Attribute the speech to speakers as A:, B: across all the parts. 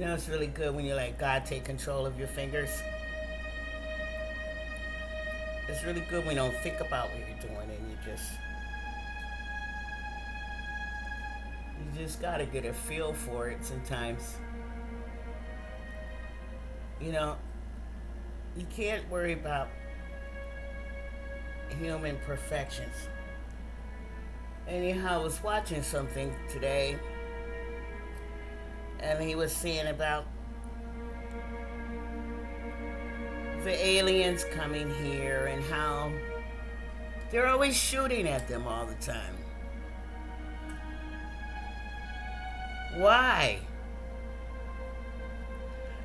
A: It's really good when you let God take control of your fingers. It's really good when you don't think about what you're doing and you just gotta get a feel for it sometimes. You know, you can't worry about human perfections. Anyhow, I was watching something today and he was saying about the aliens coming here and how they're always shooting at them all the time. Why?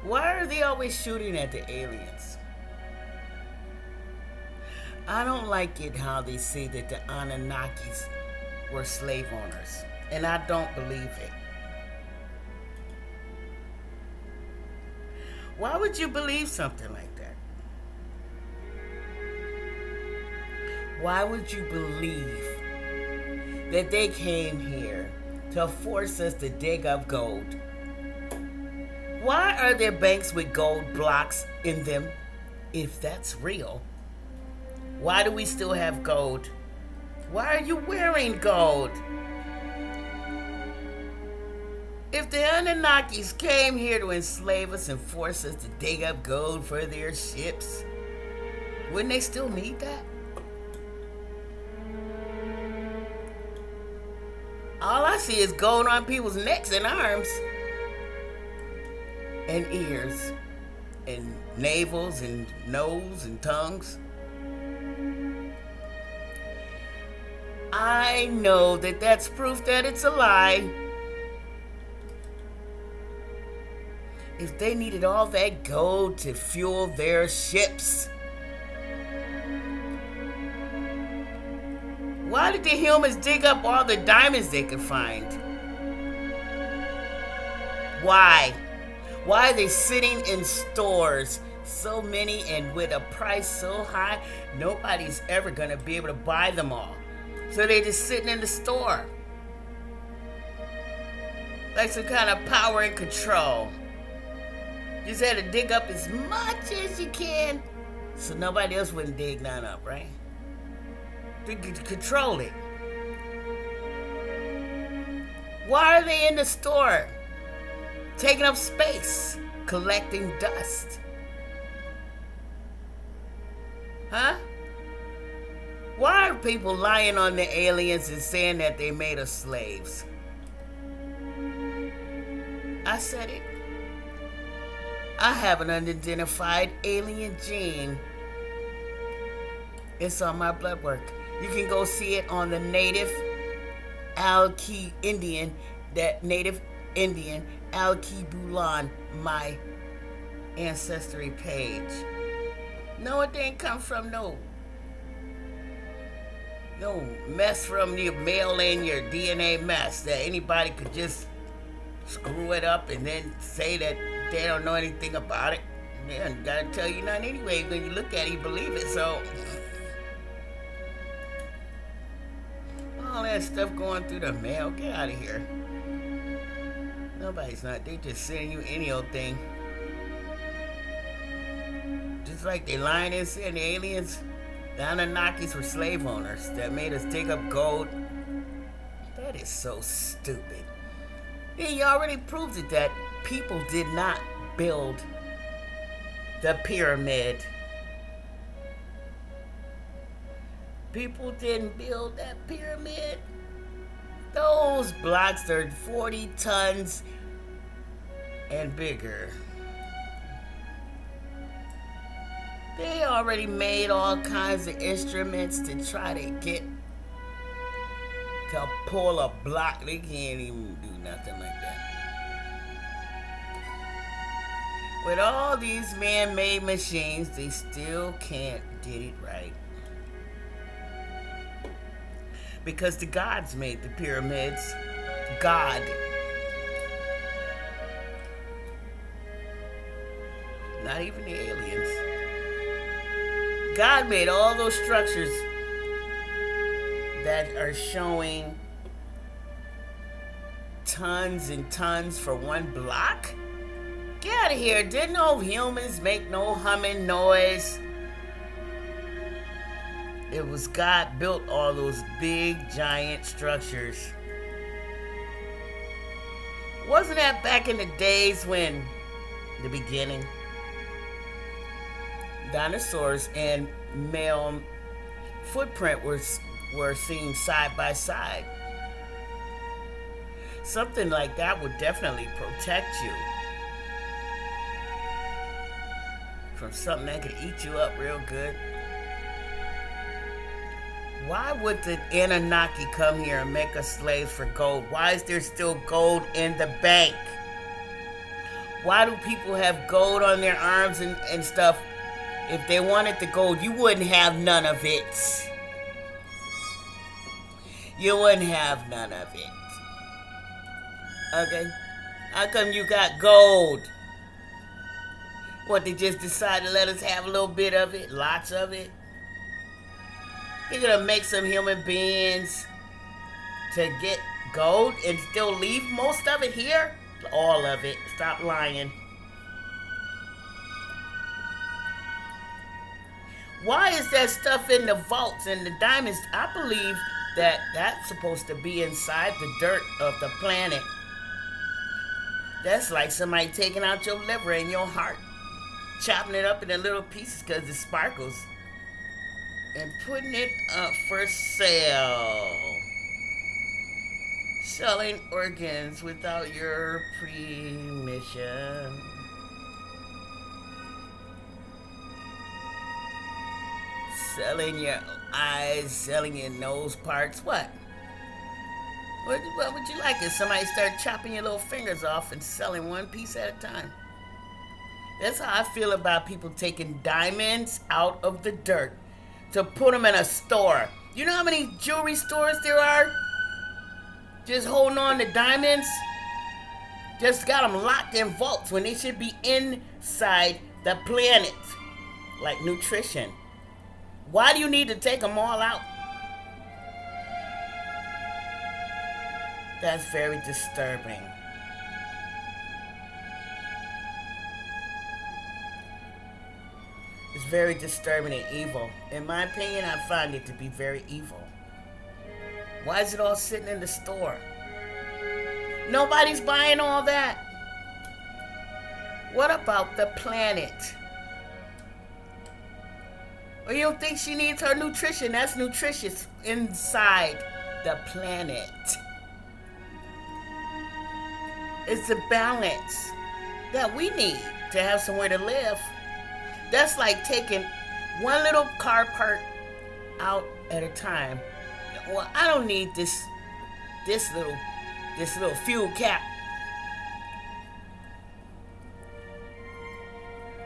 A: Why are they always shooting at the aliens? I don't like it how they say that the Anunnakis were slave owners, and I don't believe it. Why would you believe something like that? Why would you believe that they came here to force us to dig up gold? Why are there banks with gold blocks in them if that's real? Why do we still have gold? Why are you wearing gold? If the Anunnakis came here to enslave us and force us to dig up gold for their ships, wouldn't they still need that? All I see is gold on people's necks and arms and ears and navels and nose and tongues. I know that that's proof that it's a lie. If they needed all that gold to fuel their ships, why did the humans dig up all the diamonds they could find? Why? Why are they sitting in stores, so many and with a price so high, nobody's ever going to be able to buy them all? So they're just sitting in the store. Like some kind of power and control. Just had to dig up as much as you can so nobody else wouldn't dig none up, right? To control it. Why are they in the store? Taking up space, collecting dust. Huh? Why are people lying on the aliens and saying that they made us slaves? I said it. I have an unidentified alien gene. It's on my blood work. You can go see it on the native Alki Indian, that native Indian Alki Bulan, my ancestry page. No, it didn't come from no mess from your mail in your DNA mess that anybody could just screw it up and then say that they don't know anything about it. They don't gotta tell you nothing anyway. When you look at it, you believe it. So all that stuff going through the mail, get out of here. Nobody's not. They just sending you any old thing. Just like they lying and saying the aliens, the Anunnakis were slave owners that made us dig up gold. That is so stupid. Yeah, you already proved it that people did not build the pyramid. People didn't build that pyramid. Those blocks are 40 tons and bigger. They already made all kinds of instruments to try to get to pull a block. They can't even do nothing like that. With all these man-made machines, they still can't get it right. Because the gods made the pyramids. God. Not even the aliens. God made all those structures that are showing tons and tons for one block. Get out of here. Didn't no humans make no humming noise? It was God built all those big giant structures. Wasn't that back in the days when, the beginning, dinosaurs and male footprint were seen side by side? Something like that would definitely protect you from something that could eat you up real good. Why would the Anunnaki come here and make us slaves for gold? Why is there still gold in the bank? Why do people have gold on their arms and stuff? If they wanted the gold, you wouldn't have none of it. You wouldn't have none of it. Okay? How come you got gold? What, they just decided to let us have a little bit of it? Lots of it? They're gonna make some human beings to get gold and still leave most of it here? All of it. Stop lying. Why is that stuff in the vaults and the diamonds? I believe that that's supposed to be inside the dirt of the planet. That's like somebody taking out your liver and your heart, chopping it up into little pieces because it sparkles, and putting it up for sale. Selling organs without your permission. Selling your eyes, selling your nose parts. What would you like if somebody started chopping your little fingers off and selling one piece at a time? That's how I feel about people taking diamonds out of the dirt to put them in a store. You know how many jewelry stores there are? Just holding on to diamonds? Just got them locked in vaults when they should be inside the planet. Like nutrition. Why do you need to take them all out? That's very disturbing. It's very disturbing and evil. In my opinion, I find it to be very evil. Why is it all sitting in the store? Nobody's buying all that. What about the planet? Or you don't think she needs her nutrition? That's nutritious inside the planet. It's the balance that we need to have somewhere to live. That's like taking one little car part out at a time. Well, I don't need this little fuel cap.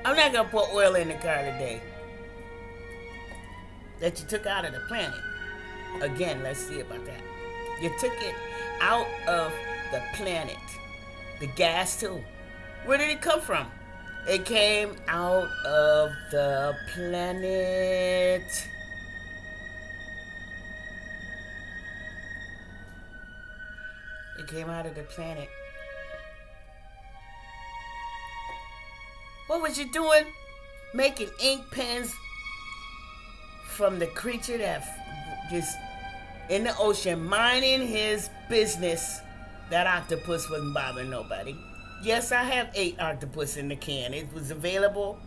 A: I'm not gonna put oil in the car today that you took out of the planet. Again, let's see about that. You took it out of the planet. The gas too. Where did it come from? It came out of the planet. It came out of the planet. What was you doing? Making ink pens from the creature that just in the ocean, minding his business. That octopus wasn't bothering nobody. Yes, I have 8 octopus in the can. It was available.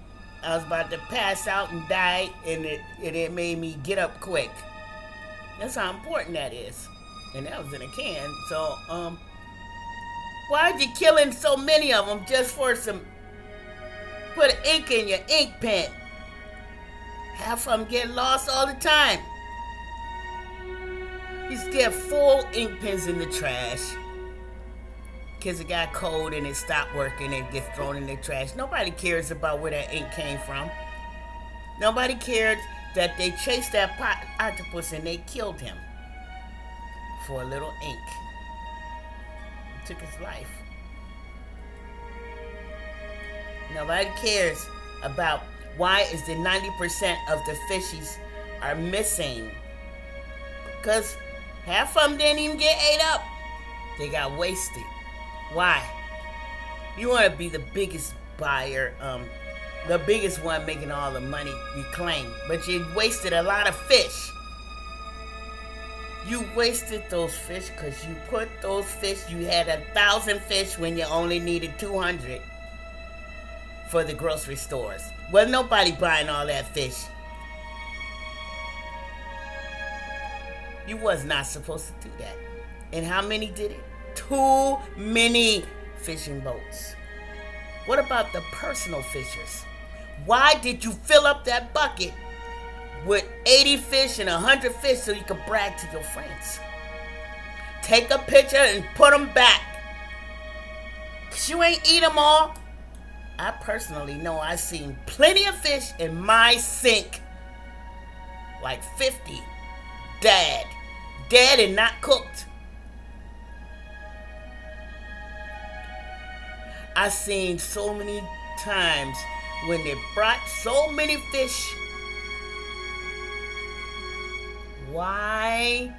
A: I was about to pass out and die, and it made me get up quick. That's how important that is. And that was in a can. So, why'd you killing so many of them just for some, put ink in your ink pen? Half of them get lost all the time. You just get full ink pens in the trash. Because it got cold and it stopped working and it gets thrown in the trash. Nobody cares about where that ink came from. Nobody cared that they chased that octopus and they killed him for a little ink. It took his life. Nobody cares about why is the 90% of the fishies are missing. Because half of them didn't even get ate up. They got wasted. Why? You want to be the biggest buyer, the biggest one making all the money you claim. But you wasted a lot of fish. You wasted those fish because you put those fish, you had 1,000 fish when you only needed 200 for the grocery stores. Well, nobody buying all that fish. You was not supposed to do that. And how many did it? Too many fishing boats. What about the personal fishers? Why did you fill up that bucket with 80 fish and 100 fish so you could brag to your friends? Take a picture and put them back. Because you ain't eat them all. I personally know I seen plenty of fish in my sink. Like 50. Dead and not cooked. I seen so many times when they brought so many fish. Why?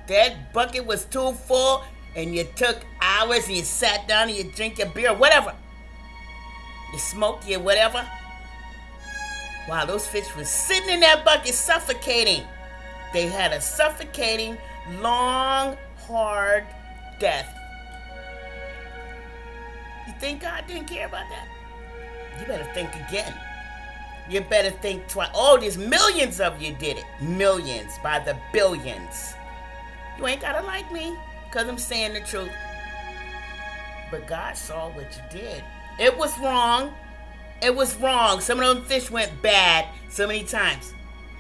A: That bucket was too full and you took hours and you sat down and you drink your beer, whatever. You smoked your whatever. Wow, those fish was sitting in that bucket suffocating. They had a suffocating, long, hard death. You think God didn't care about that? You better think again. You better think twice. Oh, there's millions of you did it. Millions by the billions. You ain't gotta like me, because I'm saying the truth. But God saw what you did. It was wrong. It was wrong. Some of them fish went bad so many times.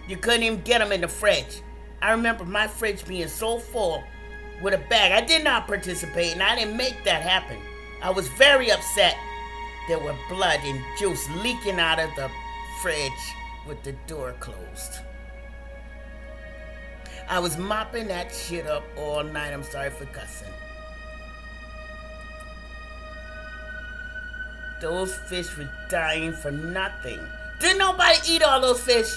A: You couldn't even get them in the fridge. I remember my fridge being so full with a bag. I did not participate, and I didn't make that happen. I was very upset. There were blood and juice leaking out of the fridge with the door closed. I was mopping that shit up all night. I'm sorry for cussing. Those fish were dying for nothing. Didn't nobody eat all those fish?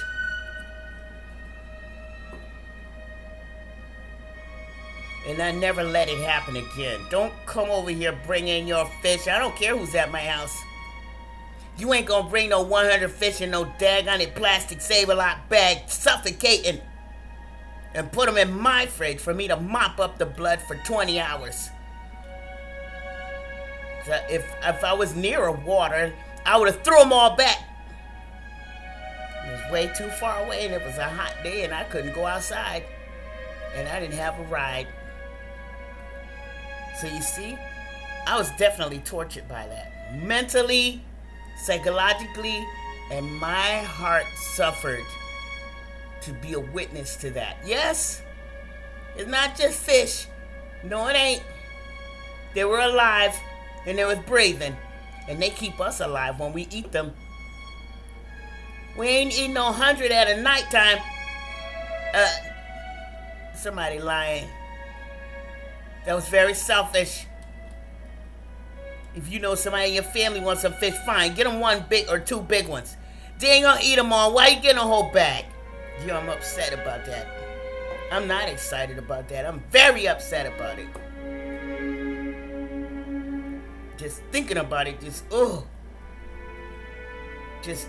A: And I never let it happen again. Don't come over here bringing your fish. I don't care who's at my house. You ain't gonna bring no 100 fish in no daggone it plastic Save-A-Lot bag, suffocating, and put them in my fridge for me to mop up the blood for 20 hours. So if I was near water, I would have threw them all back. It was way too far away, and it was a hot day, and I couldn't go outside, and I didn't have a ride. So you see, I was definitely tortured by that. Mentally, psychologically, and my heart suffered to be a witness to that. Yes, it's not just fish. No, it ain't. They were alive, and they was breathing, and they keep us alive when we eat them. We ain't eating no 100 at a nighttime. Somebody lying. That was very selfish. If you know somebody in your family wants some fish, fine. Get them one big or two big ones. They ain't gonna eat them all. Why you getting a whole bag? Yo, I'm upset about that. I'm not excited about that. I'm very upset about it. Just thinking about it, just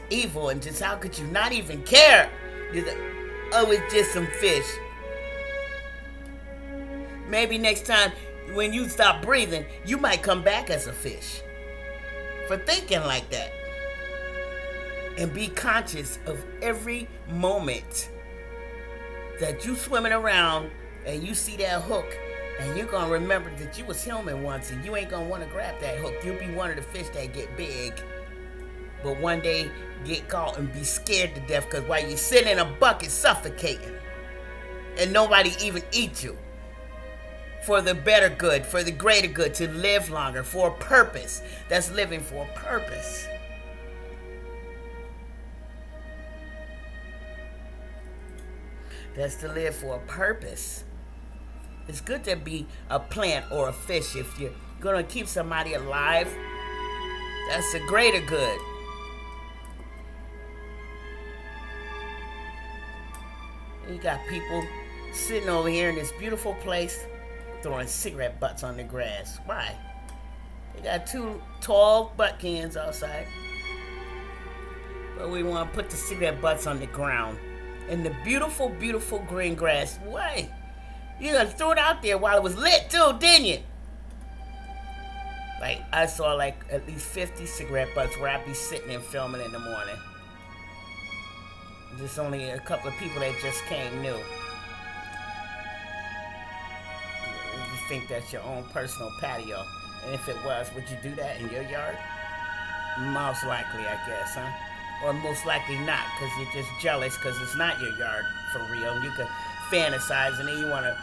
A: evil, and just how could you not even care? Oh, it's just some fish. Maybe next time when you stop breathing, you might come back as a fish for thinking like that. And be conscious of every moment that you swimming around and you see that hook, and you're going to remember that you was human once, and you ain't going to want to grab that hook. You'll be one of the fish that get big, but one day get caught and be scared to death because while you're sitting in a bucket suffocating and nobody even eats you. For the better good, for the greater good, to live longer, for a purpose. That's living for a purpose. That's to live for a purpose. It's good to be a plant or a fish if you're going to keep somebody alive. That's a greater good. You got people sitting over here in this beautiful place throwing cigarette butts on the grass. Why? We got 2 tall butt cans outside. But we want to put the cigarette butts on the ground. In the beautiful, beautiful green grass. Why? You gonna throw it out there while it was lit too, didn't you? Like, I saw like at least 50 cigarette butts where I'd be sitting and filming in the morning. There's only a couple of people that just came new. You think that's your own personal patio. And if it was, would you do that in your yard? Most likely, I guess, huh? Or most likely not, because you're just jealous because it's not your yard for real. You could fantasize and then you want to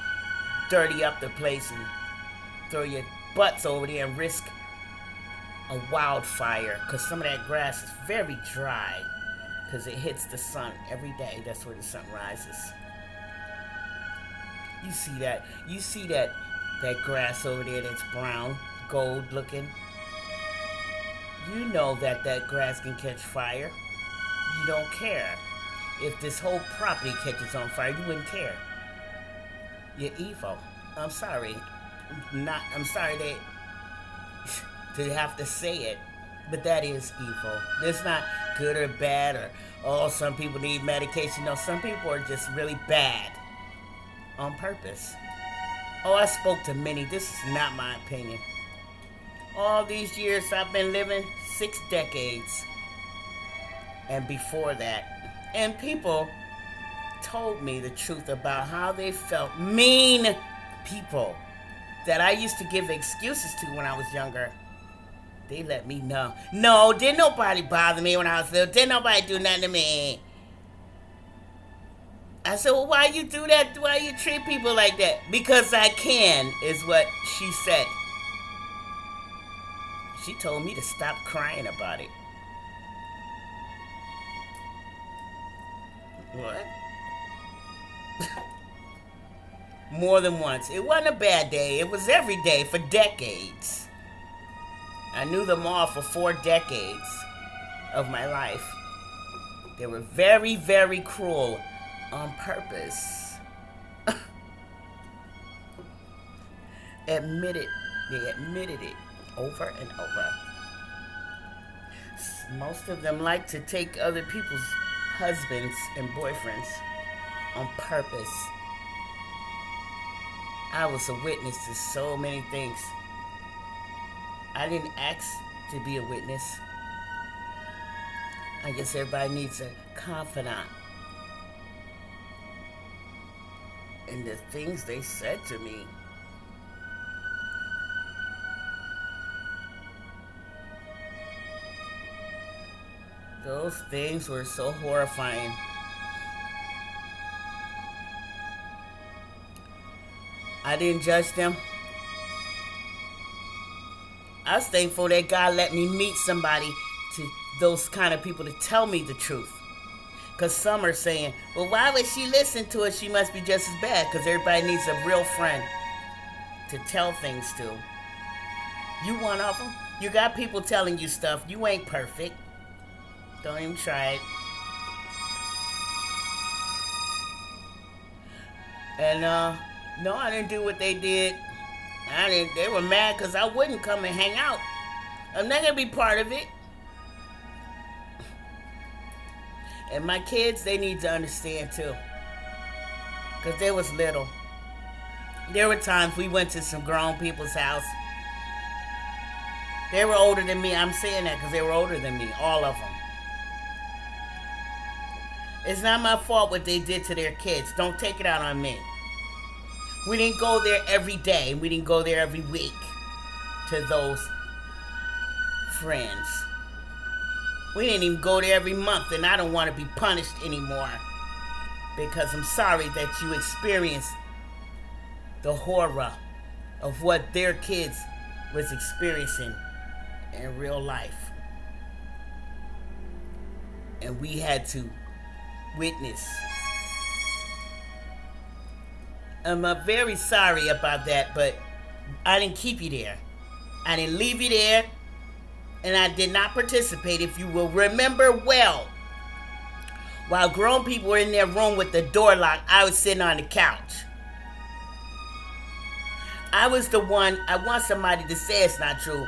A: dirty up the place and throw your butts over there and risk a wildfire, because some of that grass is very dry because it hits the sun every day. That's where the sun rises. You see that grass over there that's brown, gold looking. You know that grass can catch fire. You don't care. If this whole property catches on fire, you wouldn't care. You're evil. I'm sorry. I'm sorry to have to say it, but that is evil. It's not good or bad or, oh, some people need medication. No, some people are just really bad on purpose. Oh, I spoke to many. This is not my opinion. All these years I've been living, 6 decades. And before that. And people told me the truth about how they felt. Mean people that I used to give excuses to when I was younger. They let me know. No, didn't nobody bother me when I was little. Didn't nobody do nothing to me. I said, well, why you do that? Why you treat people like that? Because I can, is what she said. She told me to stop crying about it. What? More than once. It wasn't a bad day. It was every day for decades. I knew them all for 4 decades of my life. They were very, very cruel on purpose. They admitted it over and over. Most of them like to take other people's husbands and boyfriends on purpose. I was a witness to so many things. I didn't ask to be a witness. I guess everybody needs a confidant. And the things they said to me. Those things were so horrifying. I didn't judge them. I was thankful that God let me meet somebody, to those kind of people, to tell me the truth. Because some are saying, well, why would she listen to it? She must be just as bad. Because everybody needs a real friend to tell things to. You one of them? You got people telling you stuff. You ain't perfect. Don't even try it. And, no, I didn't do what they did. They were mad because I wouldn't come and hang out. I'm not going to be part of it. And my kids, they need to understand too. Because they was little. There were times we went to some grown people's house. They were older than me. I'm saying that because they were older than me. All of them. It's not my fault what they did to their kids. Don't take it out on me. We didn't go there every day. We didn't go there every week to those friends. We didn't even go there every month, and I don't want to be punished anymore because I'm sorry that you experienced the horror of what their kids was experiencing in real life. And we had to witness. I'm very sorry about that, but I didn't keep you there. I didn't leave you there, and I did not participate, if you will remember well. While grown people were in their room with the door locked, I was sitting on the couch. I was the one. I want somebody to say it's not true.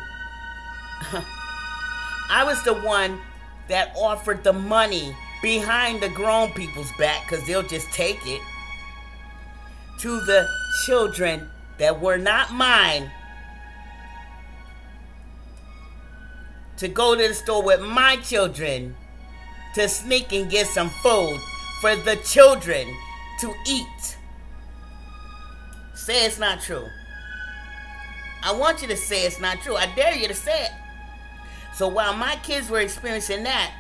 A: I was the one that offered the money behind the grown people's back, because they'll just take it, to the children that were not mine, to go to the store with my children to sneak and get some food for the children to eat. Say it's not true. I want you to say it's not true. I dare you to say it. So while my kids were experiencing that,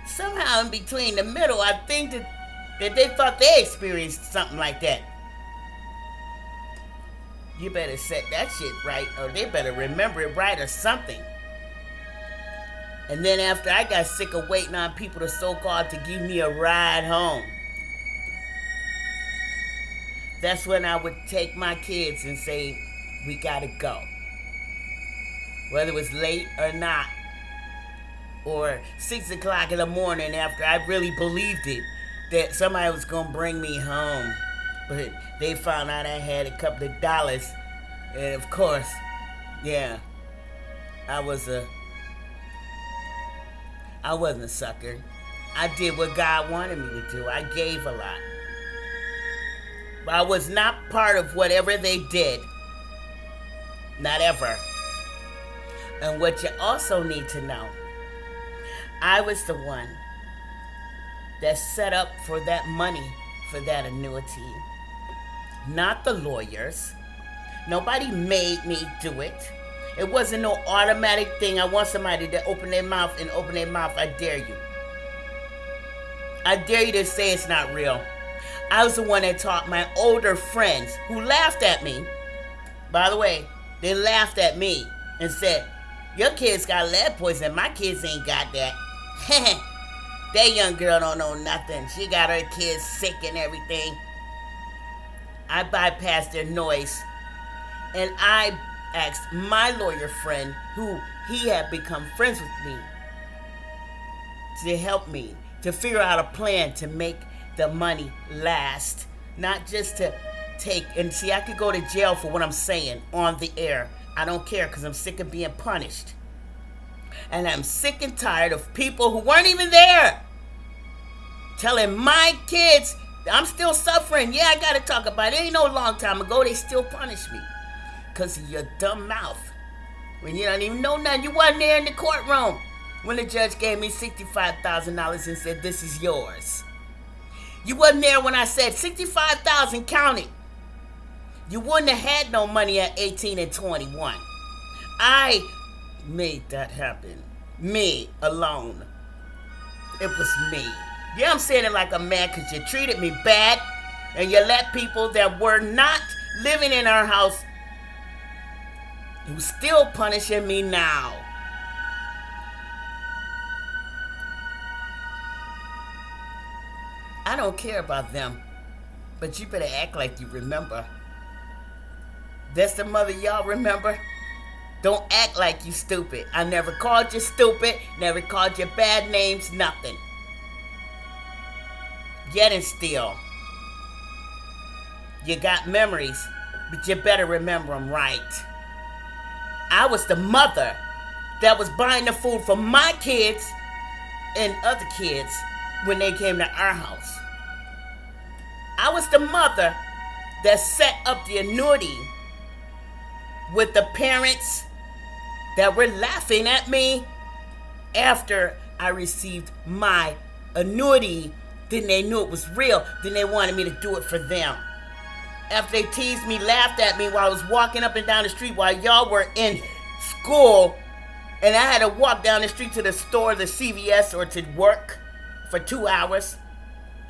A: somehow in between the middle, I think that they thought they experienced something like that. You better set that shit right, or they better remember it right or something. And then after I got sick of waiting on people to so-called to give me a ride home, that's when I would take my kids and say, we gotta go. Whether it was late or not, or 6 o'clock in the morning after I really believed it, that somebody was gonna bring me home. But they found out I had a couple of dollars, and of course, yeah, I wasn't a sucker. I did what God wanted me to do. I gave a lot. But I was not part of whatever they did. Not ever. And what you also need to know, I was the one that set up for that money, for that annuity. Not the lawyers. Nobody made me do it. It wasn't no automatic thing. I want somebody to open their mouth and open their mouth. I dare you. I dare you to say it's not real. I was the one that taught my older friends who laughed at me. By the way, they laughed at me and said, your kids got lead poisoning. My kids ain't got that. That young girl don't know nothing. She got her kids sick and everything. I bypassed their noise. And I asked my lawyer friend, who he had become friends with me, to help me to figure out a plan to make the money last. Not just to take, and see, I could go to jail for what I'm saying on the air. I don't care, because I'm sick of being punished. And I'm sick and tired of people who weren't even there telling my kids I'm still suffering. Yeah, I gotta talk about it. It ain't no long time ago they still punish me because of your dumb mouth. When you don't even know nothing. You wasn't there in the courtroom when the judge gave me $65,000 and said, this is yours. You wasn't there when I said $65,000 counted. You wouldn't have had no money at 18 and 21. I made that happen. Me alone. It was me. Yeah, I'm saying it like a man because you treated me bad and you let people that were not living in our house who's still punishing me now. I don't care about them, but you better act like you remember. That's the mother y'all remember. Don't act like you stupid. I never called you stupid, never called you bad names, nothing. Yet and still, you got memories, but you better remember them right. I was the mother that was buying the food for my kids and other kids when they came to our house. I was the mother that set up the annuity with the parents that were laughing at me after I received my annuity. Then they knew it was real. Then they wanted me to do it for them. After they teased me, laughed at me while I was walking up and down the street while y'all were in school, and I had to walk down the street to the store, the CVS, or to work for 2 hours,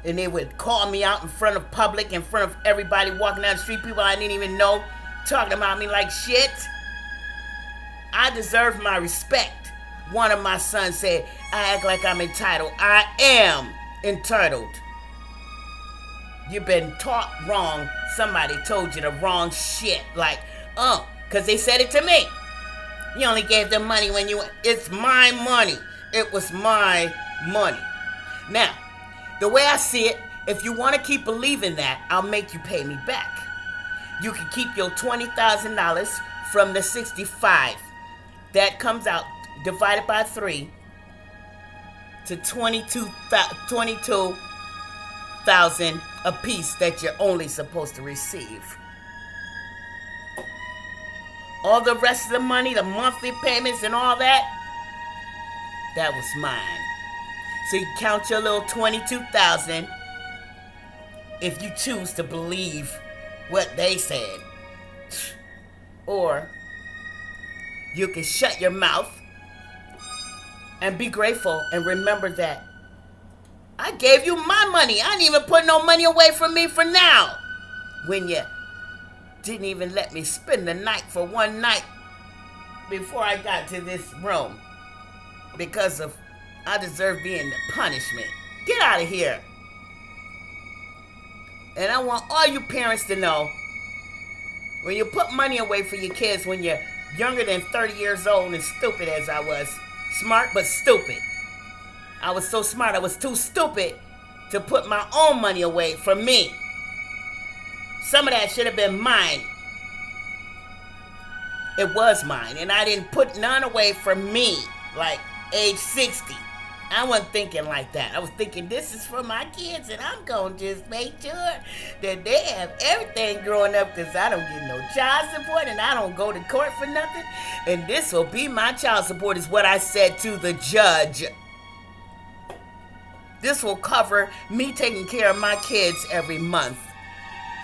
A: and they would call me out in front of public, in front of everybody walking down the street, people I didn't even know, talking about me like shit. I deserve my respect. One of my sons said, I act like I'm entitled. I am entitled. You've been taught wrong. Somebody told you the wrong shit. Like, because they said it to me. You only gave them money when you... It's my money. It was my money. Now, the way I see it, if you want to keep believing that, I'll make you pay me back. You can keep your $20,000 from the $65,000 that comes out divided by 3 to 22,000 a piece that you're only supposed to receive. All the rest of the money, the monthly payments and all that, that was mine. So you count your little 22,000 if you choose to believe what they said. Or you can shut your mouth and be grateful and remember that I gave you my money. I didn't even put no money away from me for now. When you didn't even let me spend the night for one night before I got to this room. Because of I deserve being the punishment. Get out of here. And I want all you parents to know, when you put money away for your kids when you're younger than 30 years old and stupid as I was, smart but stupid. I was so smart, I was too stupid to put my own money away for me. Some of that should have been mine. It was mine, and I didn't put none away for me, like age 60. I wasn't thinking like that. I was thinking this is for my kids, and I'm going to just make sure that they have everything growing up because I don't get no child support and I don't go to court for nothing. And this will be my child support is what I said to the judge. This will cover me taking care of my kids every month.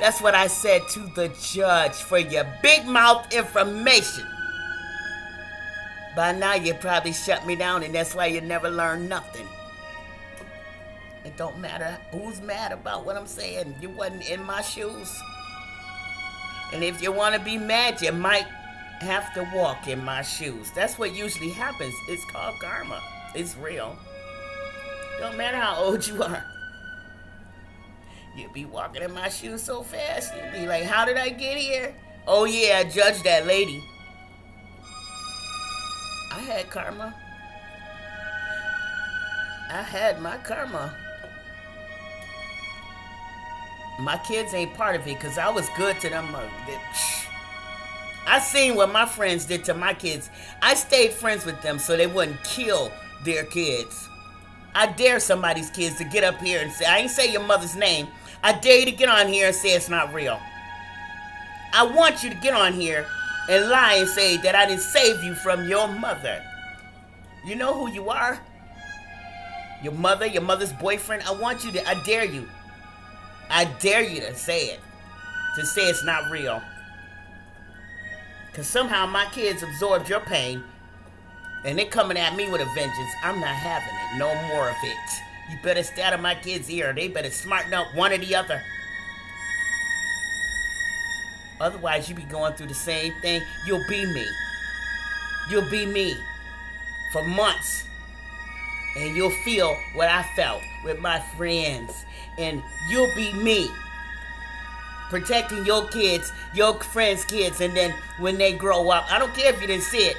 A: That's what I said to the judge for your big mouth information. By now you probably shut me down and that's why you never learn nothing. It don't matter who's mad about what I'm saying. You wasn't in my shoes. And if you want to be mad, you might have to walk in my shoes. That's what usually happens. It's called karma. It's real. Don't matter how old you are. You'll be walking in my shoes so fast. You'll be like, how did I get here? Oh yeah, I judged that lady. I had karma. I had my karma. My kids ain't part of it because I was good to them. I seen what my friends did to my kids. I stayed friends with them so they wouldn't kill their kids. I dare somebody's kids to get up here and say, I ain't say your mother's name. I dare you to get on here and say it's not real. I want you to get on here and lie and say that I didn't save you from your mother. You know who you are? Your mother, your mother's boyfriend. I want you to, I dare you. I dare you to say it. To say it's not real. Because somehow my kids absorbed your pain and they're coming at me with a vengeance. I'm not having it. No more of it. You better stay out of my kids' ear. They better smarten up one or the other. Otherwise, you be going through the same thing. You'll be me. You'll be me for months. And you'll feel what I felt with my friends. And you'll be me. Protecting your kids, your friends' kids. And then when they grow up, I don't care if you didn't see it.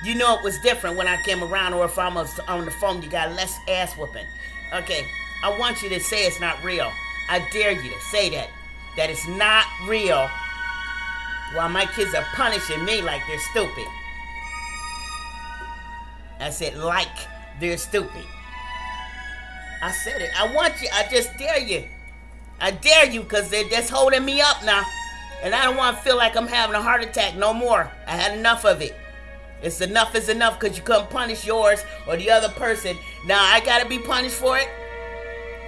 A: You know it was different when I came around, or if I'm on the phone, you got less ass whooping. Okay, I want you to say it's not real. I dare you to say that it's not real. While my kids are punishing me like they're stupid. I said like they're stupid. I said it. I want you. I just dare you. I dare you because that's holding me up now. And I don't want to feel like I'm having a heart attack no more. I had enough of it. It's enough is enough because you couldn't punish yours or the other person. Now I got to be punished for it.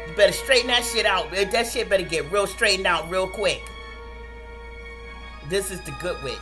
A: You better straighten that shit out. That shit better get real straightened out real quick. This is the good witch.